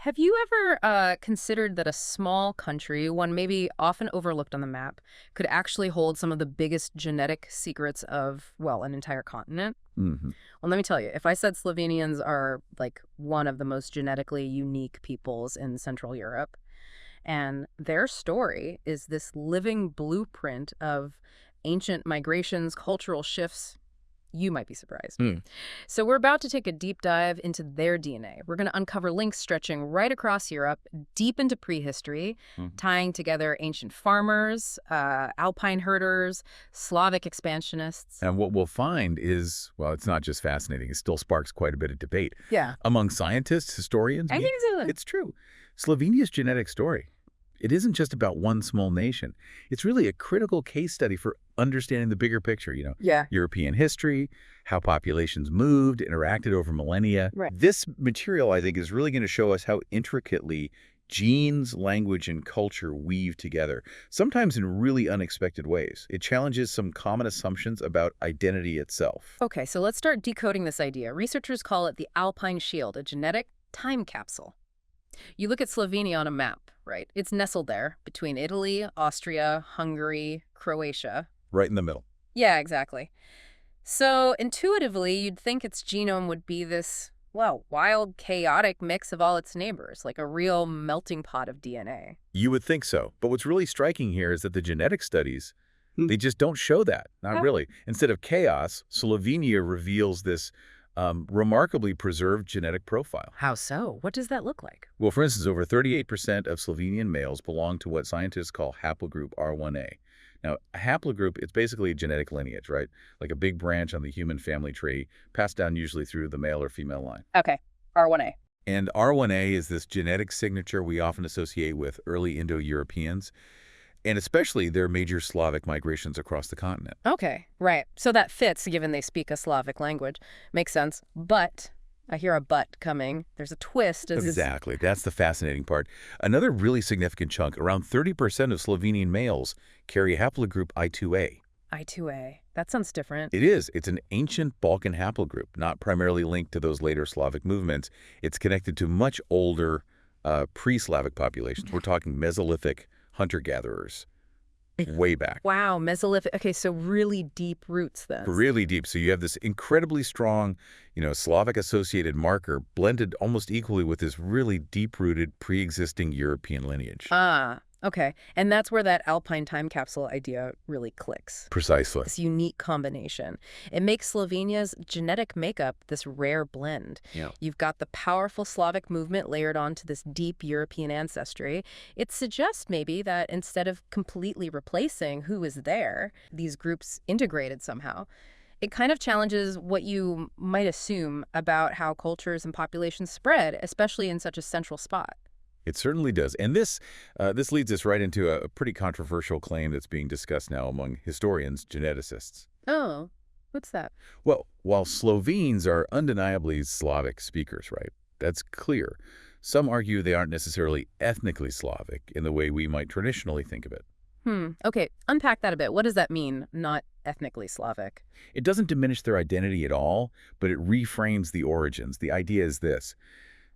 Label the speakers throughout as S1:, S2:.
S1: Have you ever considered that a small country, one maybe often overlooked on the map, could actually hold some of the biggest genetic secrets of, well, an entire continent?
S2: Hmm.
S1: Well, let me tell you, if I said Slovenians are like one of the most genetically unique peoples in Central Europe, and their story is this living blueprint of ancient migrations, cultural shifts, you might be surprised.
S2: Mm.
S1: So we're about to take a deep dive into their DNA. We're going to uncover links stretching right across Europe, deep into prehistory,
S2: Mhm.
S1: tying together ancient farmers, alpine herders, Slavic expansionists.
S2: And what we'll find is, well, it's not just fascinating, it still sparks quite a bit of debate.
S1: Yeah,
S2: Among scientists, historians,
S1: I think so.
S2: it's true. Slovenia's genetic story, it isn't just about one small nation. It's really a critical case study for understanding the bigger picture,
S1: Yeah,
S2: European history, how populations moved, interacted over millennia.
S1: right.
S2: This material, I think, is really going to show us how intricately genes, language, and culture weave together, sometimes in really unexpected ways. It challenges some common assumptions about identity itself.
S1: Okay, so let's start decoding this idea. Researchers call it the Alpine Shield, a genetic time capsule. You look at Slovenia on a map, right? It's nestled there between Italy, Austria, Hungary, Croatia.
S2: Right in the middle.
S1: Yeah, exactly. So intuitively, you'd think its genome would be this, well, wild, chaotic mix of all its neighbors, like a real melting pot of DNA.
S2: You would think so. But what's really striking here is that the genetic studies, they just don't show that. Not
S1: Oh.
S2: really. Instead of chaos, Slovenia reveals this remarkably preserved genetic profile.
S1: How so? What does that look like?
S2: Well, for instance, over 38% of Slovenian males belong to what scientists call haplogroup R1A. Now, a haplogroup, it's basically a genetic lineage, right? Like a big branch on the human family tree, passed down usually through the male or female line.
S1: Okay, R1A.
S2: And R1A is this genetic signature we often associate with early Indo-Europeans, and especially their major Slavic migrations across the continent.
S1: Okay, right. So that fits, given they speak a Slavic language. Makes sense. But, I hear a but coming. There's a twist.
S2: Exactly. That's the fascinating part. Another really significant chunk, around 30% of Slovenian males carry haplogroup I2A.
S1: I2A. That sounds different.
S2: It is. It's an ancient Balkan haplogroup, not primarily linked to those later Slavic movements. It's connected to much older pre-Slavic populations. We're talking Mesolithic hunter-gatherers way back.
S1: Wow, Mesolithic. Okay, so really deep roots then.
S2: Really deep. So you have this incredibly strong, Slavic-associated marker blended almost equally with this really deep-rooted pre-existing European lineage.
S1: Ah, okay. And that's where that Alpine time capsule idea really clicks.
S2: Precisely.
S1: This unique combination. It makes Slovenia's genetic makeup this rare blend.
S2: Yeah.
S1: You've got the powerful Slavic movement layered onto this deep European ancestry. It suggests maybe that instead of completely replacing who is there, these groups integrated somehow. It kind of challenges what you might assume about how cultures and populations spread, especially in such a central spot.
S2: It certainly does. And this leads us right into a pretty controversial claim that's being discussed now among historians, geneticists.
S1: Oh, what's that?
S2: Well, while Slovenes are undeniably Slavic speakers, right? That's clear. Some argue they aren't necessarily ethnically Slavic in the way we might traditionally think of it.
S1: Okay, unpack that a bit. What does that mean, not ethnically Slavic?
S2: It doesn't diminish their identity at all, but it reframes the origins. The idea is this.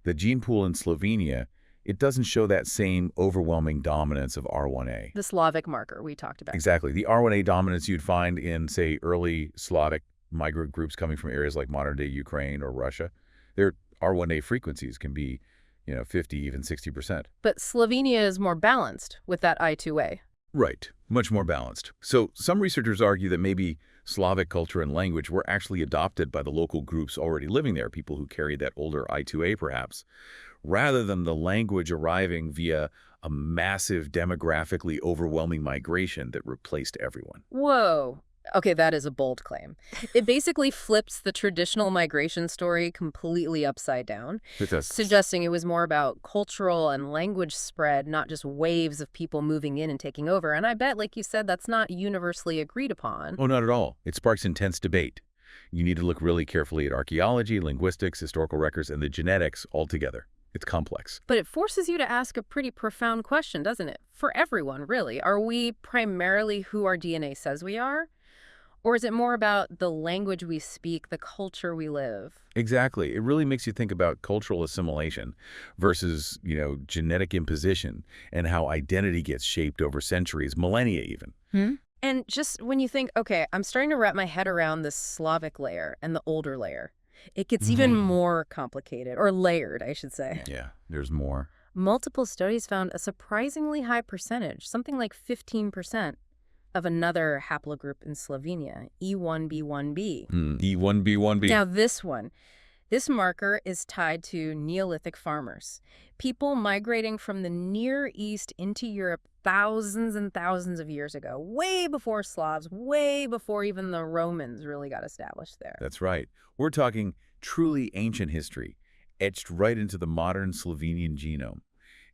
S2: The gene pool in Slovenia, it doesn't show that same overwhelming dominance of R1A.
S1: The Slavic marker we talked about.
S2: Exactly. The R1A dominance you'd find in, say, early Slavic migrant groups coming from areas like modern-day Ukraine or Russia. Their R1A frequencies can be, 50, even 60%.
S1: But Slovenia is more balanced with that I2A.
S2: Right. Much more balanced. So some researchers argue that maybe Slavic culture and language were actually adopted by the local groups already living there, people who carried that older I2A perhaps, rather than the language arriving via a massive demographically overwhelming migration that replaced everyone.
S1: Whoa. Okay, that is a bold claim. It basically flips the traditional migration story completely upside down,
S2: It does.
S1: suggesting it was more about cultural and language spread, not just waves of people moving in and taking over. And I bet, like you said, that's not universally agreed upon.
S2: Oh, not at all. It sparks intense debate. You need to look really carefully at archaeology, linguistics, historical records, and the genetics altogether. It's complex.
S1: But it forces you to ask a pretty profound question, doesn't it? For everyone, really. Are we primarily who our DNA says we are? Or is it more about the language we speak, the culture we live?
S2: Exactly. It really makes you think about cultural assimilation versus, genetic imposition and how identity gets shaped over centuries, millennia even.
S1: Hmm? And just when you think, okay, I'm starting to wrap my head around the Slavic layer and the older layer, it gets even more complicated, or layered, I should say.
S2: Yeah, there's more.
S1: Multiple studies found a surprisingly high percentage, something like 15%, of another haplogroup in Slovenia, E1b1b.
S2: E1b1b.
S1: Now this marker is tied to Neolithic farmers, people migrating from the Near East into Europe thousands and thousands of years ago, way before Slavs, way before even the Romans really got established there.
S2: That's right. We're talking truly ancient history, etched right into the modern Slovenian genome.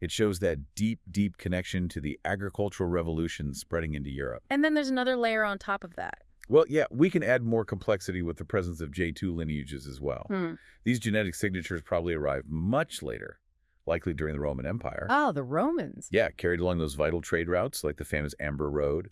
S2: It shows that deep, deep connection to the agricultural revolution spreading into Europe.
S1: And then there's another layer on top of that.
S2: Well, yeah, we can add more complexity with the presence of J2 lineages as well. These genetic signatures probably arrived much later, likely during the Roman Empire.
S1: Oh, the Romans.
S2: Yeah, carried along those vital trade routes like the famous Amber Road,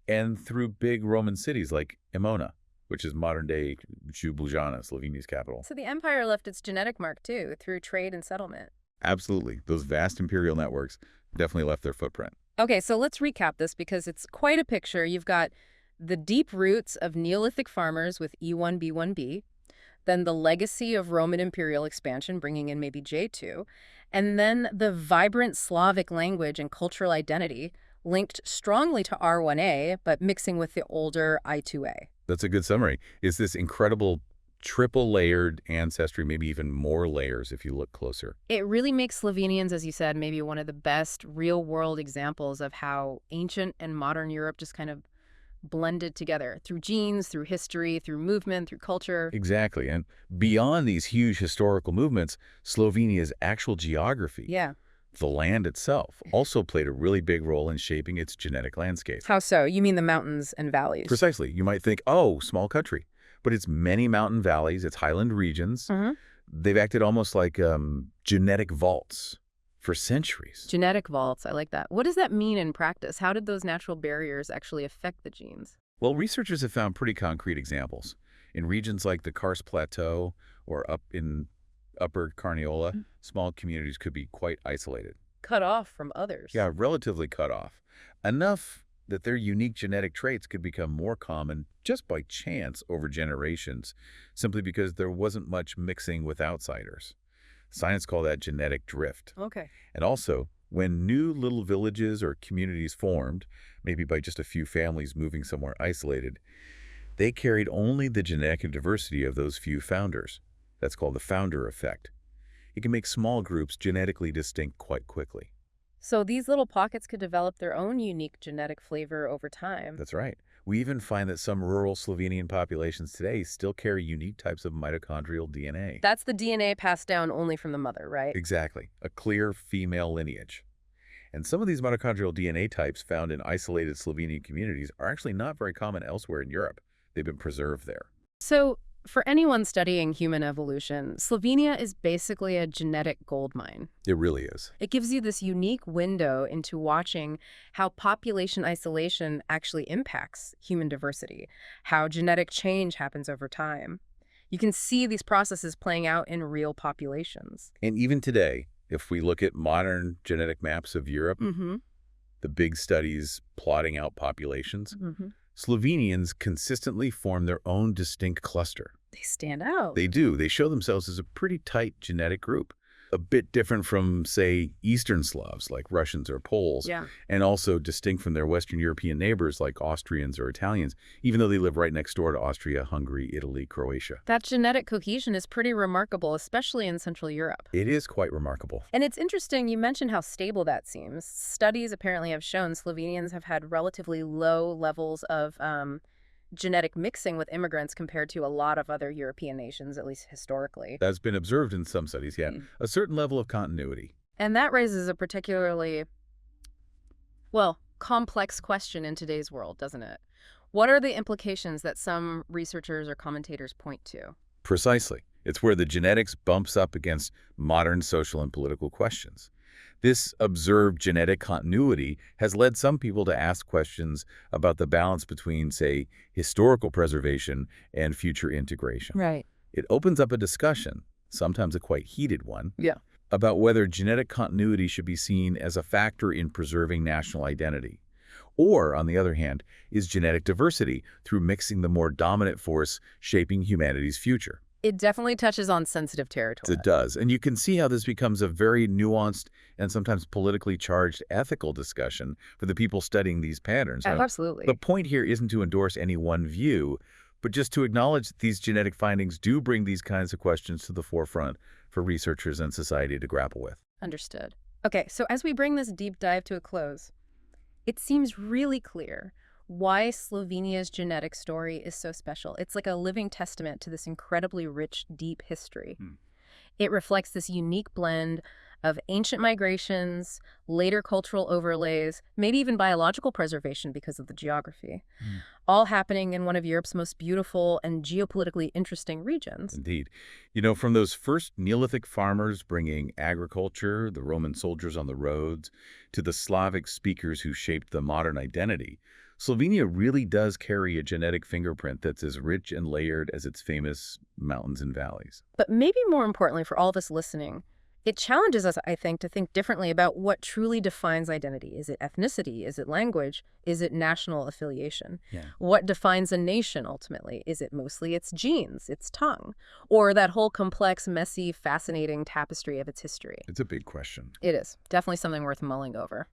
S2: and through big Roman cities like Emona, which is modern-day Ljubljana, Slovenia's capital.
S1: So the empire left its genetic mark, too, through trade and settlement.
S2: Absolutely. Those vast imperial networks definitely left their footprint.
S1: Okay, so let's recap this because it's quite a picture. You've got the deep roots of Neolithic farmers with E1b1b, then the legacy of Roman imperial expansion bringing in maybe J2, and then the vibrant Slavic language and cultural identity linked strongly to R1a, but mixing with the older I2a.
S2: That's a good summary. Is this incredible triple-layered ancestry, maybe even more layers if you look closer.
S1: It really makes Slovenians, as you said, maybe one of the best real-world examples of how ancient and modern Europe just kind of blended together through genes, through history, through movement, through culture.
S2: Exactly. And beyond these huge historical movements, Slovenia's actual geography, the land itself, also played a really big role in shaping its genetic landscape.
S1: How so? You mean the mountains and valleys?
S2: Precisely. You might think, oh, small country. But it's many mountain valleys, it's highland regions. They've acted almost like genetic vaults for centuries.
S1: Genetic vaults, I like that. What does that mean in practice? How did those natural barriers actually affect the genes?
S2: Well, researchers have found pretty concrete examples. In regions like the Karst Plateau or up in Upper Carniola, small communities could be quite isolated.
S1: Cut off from others.
S2: Yeah, relatively cut off. Enough that their unique genetic traits could become more common just by chance over generations, simply because there wasn't much mixing with outsiders. Science call that genetic drift.
S1: Okay.
S2: And also, when new little villages or communities formed, maybe by just a few families moving somewhere isolated, they carried only the genetic diversity of those few founders. That's called the founder effect. It can make small groups genetically distinct quite quickly.
S1: So these little pockets could develop their own unique genetic flavor over time.
S2: That's right. We even find that some rural Slovenian populations today still carry unique types of mitochondrial DNA.
S1: That's the DNA passed down only from the mother, right?
S2: Exactly. A clear female lineage. And some of these mitochondrial DNA types found in isolated Slovenian communities are actually not very common elsewhere in Europe. They've been preserved there.
S1: So, for anyone studying human evolution, Slovenia is basically a genetic goldmine.
S2: It really is.
S1: It gives you this unique window into watching how population isolation actually impacts human diversity, how genetic change happens over time. You can see these processes playing out in real populations.
S2: And even today, if we look at modern genetic maps of Europe, the big studies plotting out populations, Slovenians consistently form their own distinct cluster.
S1: They stand out.
S2: They do. They show themselves as a pretty tight genetic group. A bit different from, say, Eastern Slavs like Russians or Poles, and also distinct from their Western European neighbors like Austrians or Italians, even though they live right next door to Austria, Hungary, Italy, Croatia.
S1: That genetic cohesion is pretty remarkable, especially in Central Europe.
S2: It is quite remarkable.
S1: And it's interesting, you mentioned how stable that seems. Studies apparently have shown Slovenians have had relatively low levels of genetic mixing with immigrants compared to a lot of other European nations, at least historically.
S2: That's been observed in some studies, a certain level of continuity.
S1: And that raises a particularly, well, complex question in today's world, doesn't it? What are the implications that some researchers or commentators point to?
S2: Precisely. It's where the genetics bumps up against modern social and political questions. This observed genetic continuity has led some people to ask questions about the balance between, say, historical preservation and future integration.
S1: Right.
S2: It opens up a discussion, sometimes a quite heated one,
S1: Yeah.
S2: about whether genetic continuity should be seen as a factor in preserving national identity. Or, on the other hand, is genetic diversity through mixing the more dominant force shaping humanity's future?
S1: It definitely touches on sensitive territory.
S2: It does. And you can see how this becomes a very nuanced and sometimes politically charged ethical discussion for the people studying these patterns. Now,
S1: Absolutely.
S2: the point here isn't to endorse any one view, but just to acknowledge that these genetic findings do bring these kinds of questions to the forefront for researchers and society to grapple with.
S1: Understood. Okay, so as we bring this deep dive to a close, it seems really clear why Slovenia's genetic story is so special. It's like a living testament to this incredibly rich, deep history. It reflects this unique blend of ancient migrations, later cultural overlays, maybe even biological preservation because of the geography, all happening in one of Europe's most beautiful and geopolitically interesting regions.
S2: Indeed. You know, from those first Neolithic farmers bringing agriculture, the Roman soldiers on the roads, to the Slavic speakers who shaped the modern identity, Slovenia really does carry a genetic fingerprint that's as rich and layered as its famous mountains and valleys.
S1: But maybe more importantly for all of us listening, it challenges us, I think, to think differently about what truly defines identity. Is it ethnicity? Is it language? Is it national affiliation?
S2: Yeah.
S1: What defines a nation, ultimately? Is it mostly its genes, its tongue, or that whole complex, messy, fascinating tapestry of its history?
S2: It's a big question.
S1: It is. Definitely something worth mulling over.